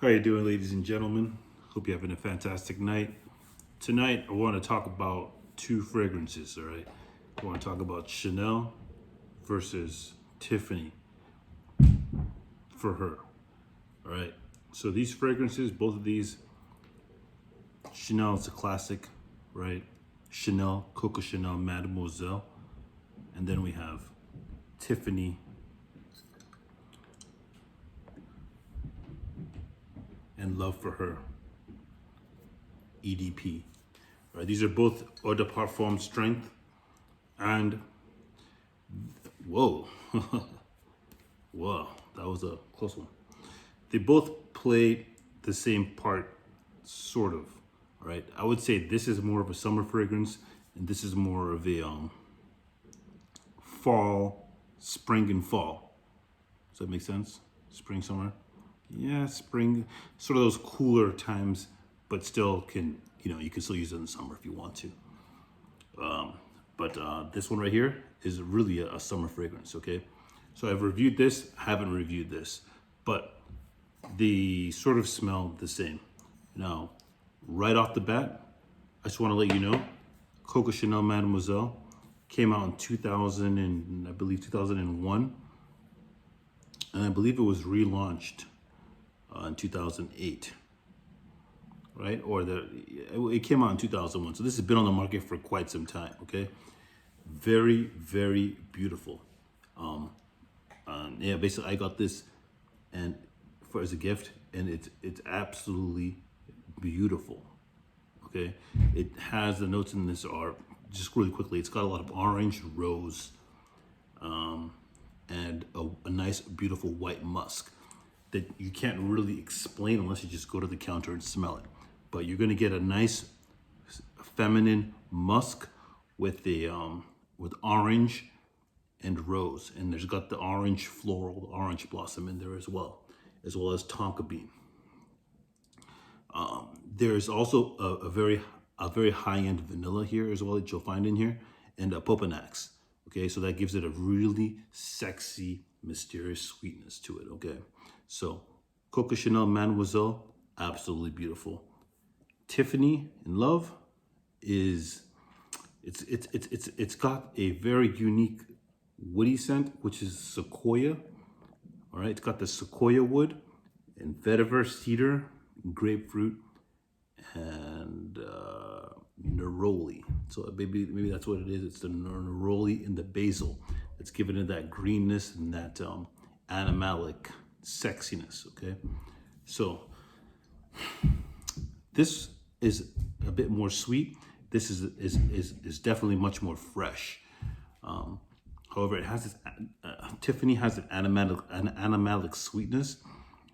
How you doing, ladies and gentlemen? Hope you're having a fantastic night. Tonight, I want to talk about two fragrances, all right? I want to talk about Chanel versus Tiffany for her, all right? So these fragrances, both of these, Chanel is a classic, right? Chanel, Coco Chanel, Mademoiselle. And then we have Tiffany and Love for Her, EDP. Right, these are both eau de parfum strength, and whoa, whoa, that was a close one. They both play the same part, sort of. Right, I would say this is more of a summer fragrance, and this is more of a fall, spring and fall. Does that make sense? Spring, summer. Yeah, spring, sort of those cooler times, but still can, you can still use it in the summer if you want to. But this one right here is really a summer fragrance, okay? So I've reviewed this, haven't reviewed this, but they sort of smell the same. Now, right off the bat, I just want to let you know, Coco Chanel Mademoiselle came out in 2000 and I believe 2001, and I believe it was relaunched in 2008, right? It came out in 2001. So this has been on the market for quite some time, okay? Very, very beautiful. Yeah, basically I got this and as a gift, and it's absolutely beautiful, okay? It has the notes in this are, just really quickly, it's got a lot of orange, rose, and a nice, beautiful white musk that you can't really explain unless you just go to the counter and smell it. But you're gonna get a nice feminine musk with with orange and rose, and there's got the orange floral, the orange blossom in there as well as tonka bean. There's also a very high-end vanilla here as well that you'll find in here, and a popanax. Okay, so that gives it a really sexy, mysterious sweetness to it. Okay, so Coco Chanel Mademoiselle, absolutely beautiful. Tiffany in Love is it's got a very unique woody scent, which is sequoia. All right, it's got the sequoia wood and vetiver, cedar, grapefruit, and neroli. So maybe that's what it is. It's the neroli and the basil. It's giving it that greenness and that animalic sexiness. Okay, so this is a bit more sweet. This is definitely much more fresh. However, it has this. Tiffany has an animalic sweetness,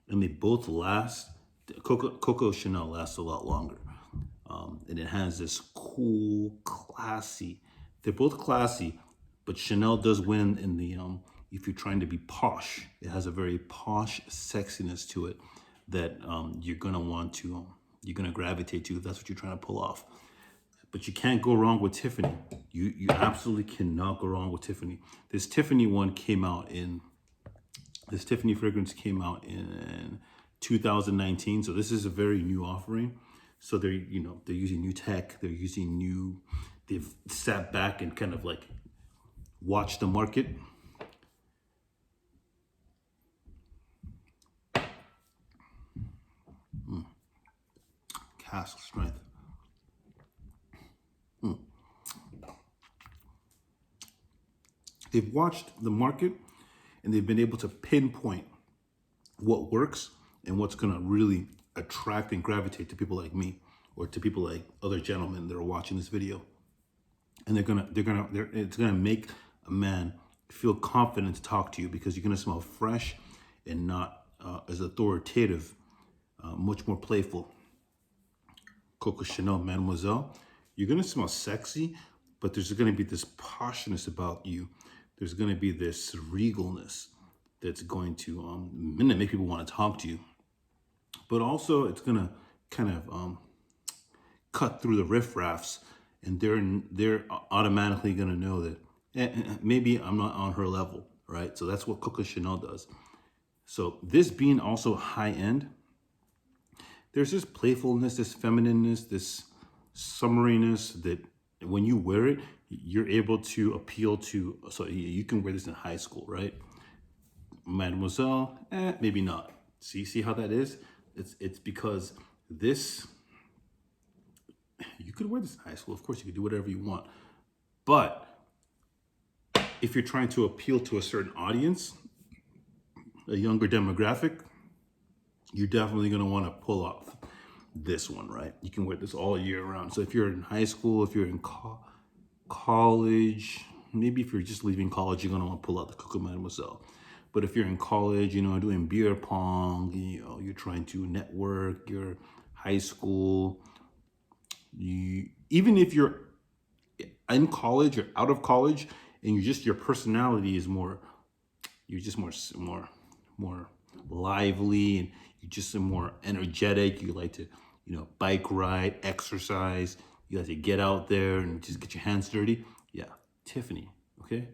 and they both last. Coco Chanel lasts a lot longer, and it has this cool, classy. They're both classy, but Chanel does win in the if you're trying to be posh. It has a very posh sexiness to it that you're gonna want to. You're gonna gravitate to if that's what you're trying to pull off. But you can't go wrong with Tiffany. You absolutely cannot go wrong with Tiffany. This Tiffany fragrance came out in 2019. So this is a very new offering. So they're using new tech. They've sat back and kind of like watched the market. Cask strength. They've watched the market and they've been able to pinpoint what works and what's gonna really attract and gravitate to people like me or to people like other gentlemen that are watching this video. And it's gonna make a man feel confident to talk to you because you're gonna smell fresh and not as authoritative, much more playful. Coco Chanel Mademoiselle, you're gonna smell sexy, but there's gonna be this poshness about you. There's gonna be this regalness that's going to make people want to talk to you. But also it's gonna kind of cut through the riffraffs, and they're automatically gonna know that maybe I'm not on her level, right? So that's what Coco Chanel does. So this being also high end, there's this playfulness, this feminineness, this summeriness that when you wear it, you're able to appeal to. So you can wear this in high school, right? Mademoiselle, maybe not. See how that is? It's because this, you could wear this in high school. Of course, you could do whatever you want. But if you're trying to appeal to a certain audience, a younger demographic, you're definitely going to want to pull off this one, right? You can wear this all year round. So if you're in high school, if you're in college, maybe if you're just leaving college, you're going to want to pull out the Coco Mademoiselle. But if you're in college, doing beer pong, you're trying to network, you're high school, even if you're in college or out of college, and your personality is you're just more lively, and you're just more energetic. You like to, bike ride, exercise. You like to get out there and just get your hands dirty. Yeah, Tiffany, okay?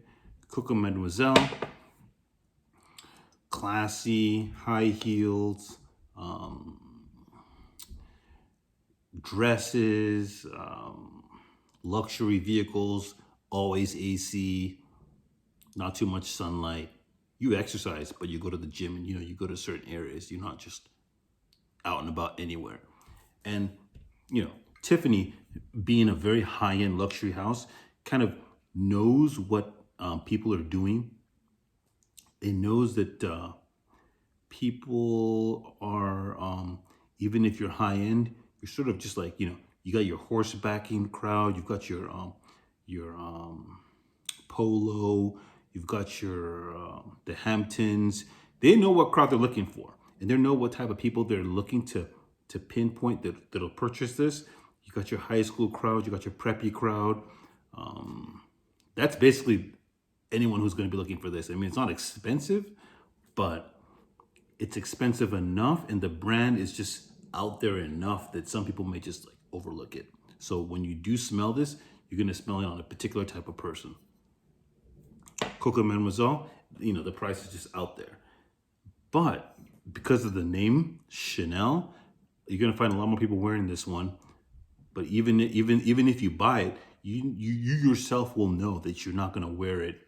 Coco Mademoiselle, classy, high heels, dresses, luxury vehicles, always AC, not too much sunlight. You exercise, but you go to the gym and you go to certain areas. You're not just out and about anywhere. And Tiffany, being a very high-end luxury house, kind of knows what people are doing. It knows that people are, even if you're high-end, you're sort of just like, you got your horse backing crowd, you've got your polo, you've got your the Hamptons. They know what crowd they're looking for, and they know what type of people they're looking to pinpoint that'll purchase this. You got your high school crowd, you got your preppy crowd. That's basically anyone who's going to be looking for this. I mean, it's not expensive, but it's expensive enough, and the brand is just out there enough that some people may just like overlook it. So when you do smell this, you're going to smell it on a particular type of person. Coco Mademoiselle, the price is just out there. But because of the name Chanel, you're going to find a lot more people wearing this one. But even if you buy it, you yourself will know that you're not going to wear it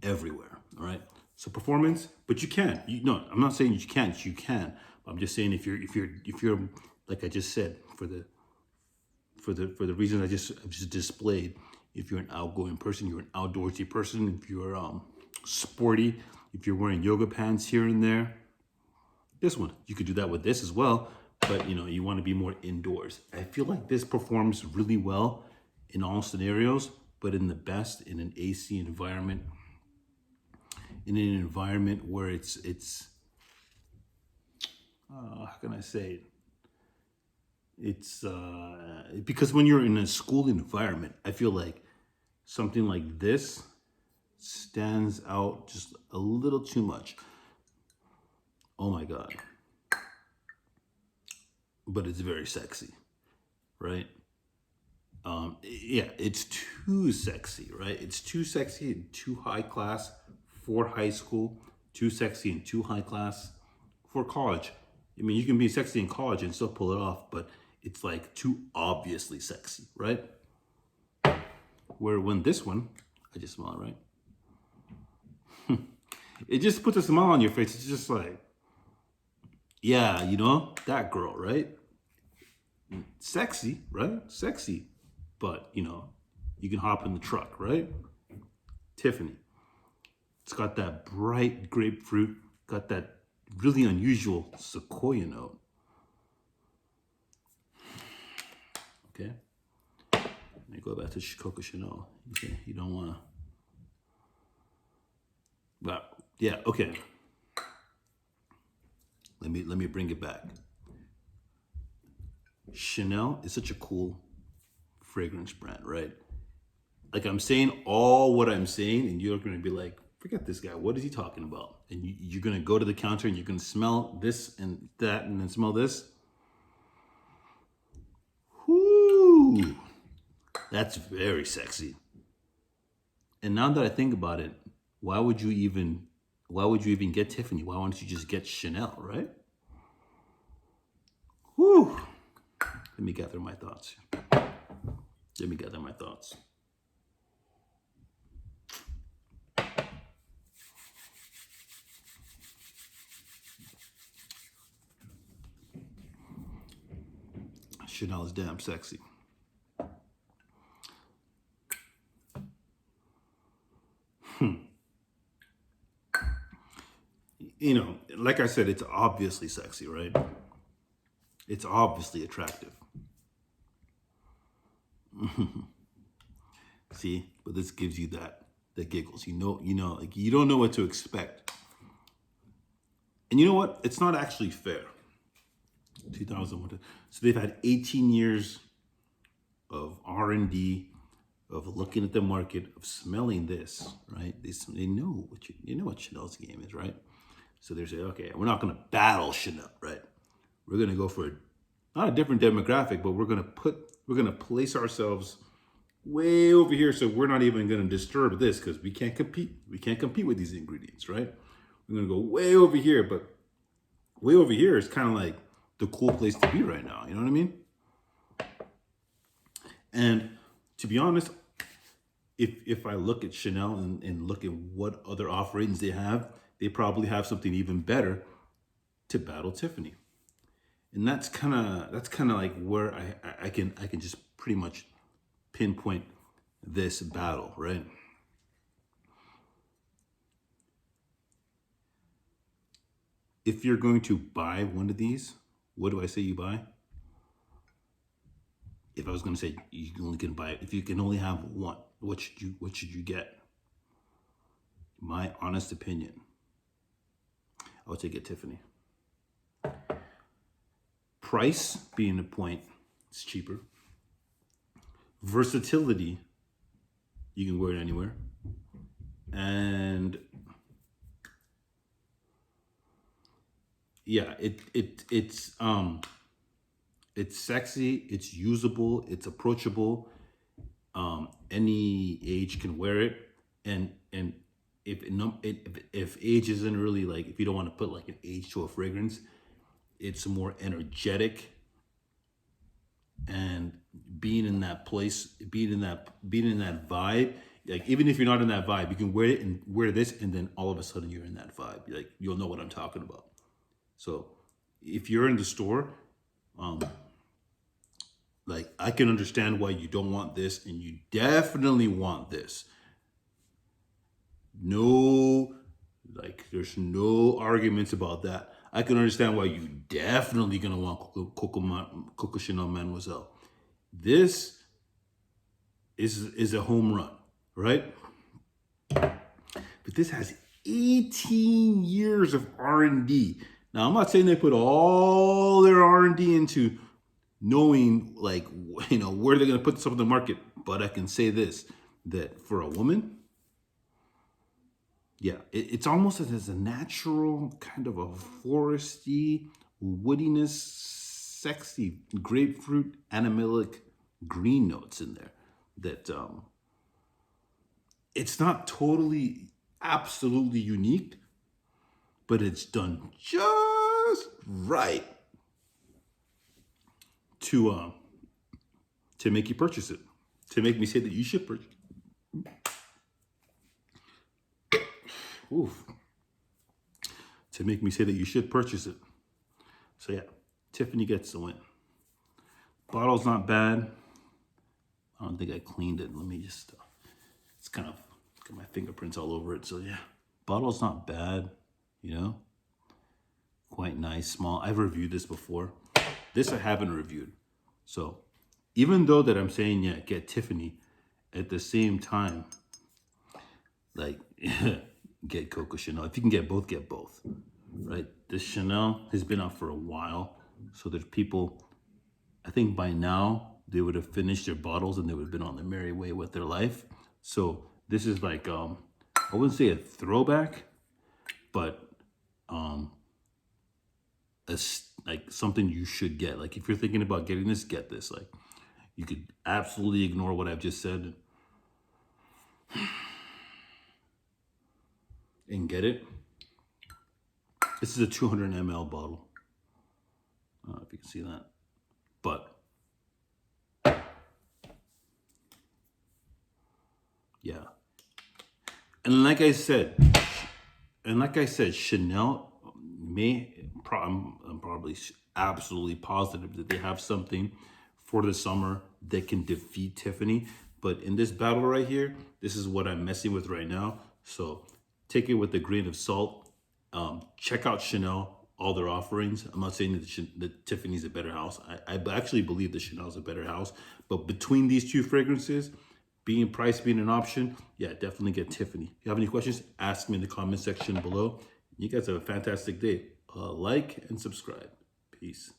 everywhere. All right. So performance, but you can. I'm not saying you can't. You can. I'm just saying if you're like I just said, for the reasons I just displayed, if you're an outgoing person, you're an outdoorsy person, if you're sporty, if you're wearing yoga pants here and there, this one, you could do that with this as well, but you want to be more indoors. I feel like this performs really well in all scenarios, but in an AC environment, in an environment where it's how can I say it? It's because when you're in a school environment, I feel like something like this stands out just a little too much. Oh my God. But it's very sexy, right? Yeah, it's too sexy, right? It's too sexy and too high class for high school, too sexy and too high class for college. I mean, you can be sexy in college and still pull it off, but it's like too obviously sexy, right? Where when this one, I just smell it, right? It just puts a smile on your face. It's just like, yeah, that girl, right? Sexy, right? Sexy. But, you can hop in the truck, right? Tiffany. It's got that bright grapefruit, got that really unusual sequoia note. Okay. Let me go back to Coco Chanel. Okay, you don't want to. But yeah, okay. Let me bring it back. Chanel is such a cool fragrance brand, right? Like I'm saying all what I'm saying, and you're gonna be like, forget this guy. What is he talking about? And you're gonna go to the counter and you're gonna smell this and that, and then smell this. Whoo! That's very sexy. And now that I think about it, why would you even get Tiffany? Why don't you just get Chanel, right? Let me gather my thoughts. Let me gather my thoughts. Chanel is damn sexy. You know, like I said, it's obviously sexy, right? It's obviously attractive. See, but this gives you the giggles. You know, like you don't know what to expect. And you know what? It's not actually fair. 2001. So they've had 18 years of R&D, of looking at the market, of smelling this, right? They know what Chanel's game is, right? So they say, okay, we're not going to battle Chanel, right? We're going to go for not a different demographic, but we're going to place ourselves way over here, so we're not even going to disturb this because we can't compete. We can't compete with these ingredients, right? We're going to go way over here, but way over here is kind of like the cool place to be right now. You know what I mean? And to be honest, if I look at Chanel and look at what other offerings they probably have something even better to battle Tiffany. And that's kind of like where I can just pretty much pinpoint this battle, right? If you're going to buy one of these, what do I say you buy? If I was going to say you only can buy it, if you can only have one, what should you get? My honest opinion, I would say get Tiffany. Price being a point, it's cheaper. Versatility, you can wear it anywhere. And yeah, it's sexy, it's usable, it's approachable. Any age can wear it, and if age isn't really like, if you don't want to put like an age to a fragrance, it's more energetic. And being in that place, being in that vibe, like even if you're not in that vibe, you can wear it and wear this, and then all of a sudden you're in that vibe. Like you'll know what I'm talking about. So if you're in the store, like I can understand why you don't want this, and you definitely want this. No, like there's no arguments about that. I can understand why you definitely gonna want Coco Chanel Mademoiselle. This is a home run, right? But this has 18 years of R&D. Now I'm not saying they put all their R&D into knowing like where they're gonna put stuff in the market, but I can say this, that for a woman, yeah, it's almost as a natural kind of a foresty, woodiness, sexy grapefruit, animalic green notes in there. That it's not totally, absolutely unique, but it's done just right to make you purchase it, to make me say that you should purchase. Oof. To make me say that you should purchase it. So yeah, Tiffany gets the win. Bottle's not bad. I don't think I cleaned it. Let me just, it's kind of got my fingerprints all over it. So yeah, bottle's not bad, quite nice, small. I've reviewed this before. This I haven't reviewed. So even though that I'm saying, yeah, get Tiffany, at the same time, like, get Coco Chanel. If you can get both, right? This Chanel has been out for a while. So there's people, I think by now, they would have finished their bottles and they would have been on their merry way with their life. So this is like, I wouldn't say a throwback, but like something you should get. Like if you're thinking about getting this, get this. Like you could absolutely ignore what I've just said and get it. This is a 200 ml bottle. I don't know if you can see that, but Yeah. And like I said, Chanel I'm probably absolutely positive that they have something for the summer that can defeat Tiffany. But in this battle right here, this is what I'm messing with right now. So take it with a grain of salt. Check out Chanel, all their offerings. I'm not saying that Tiffany's a better house. I actually believe that Chanel's a better house. But between these two fragrances, being an option, yeah, definitely get Tiffany. If you have any questions, ask me in the comment section below. You guys have a fantastic day. Like and subscribe. Peace.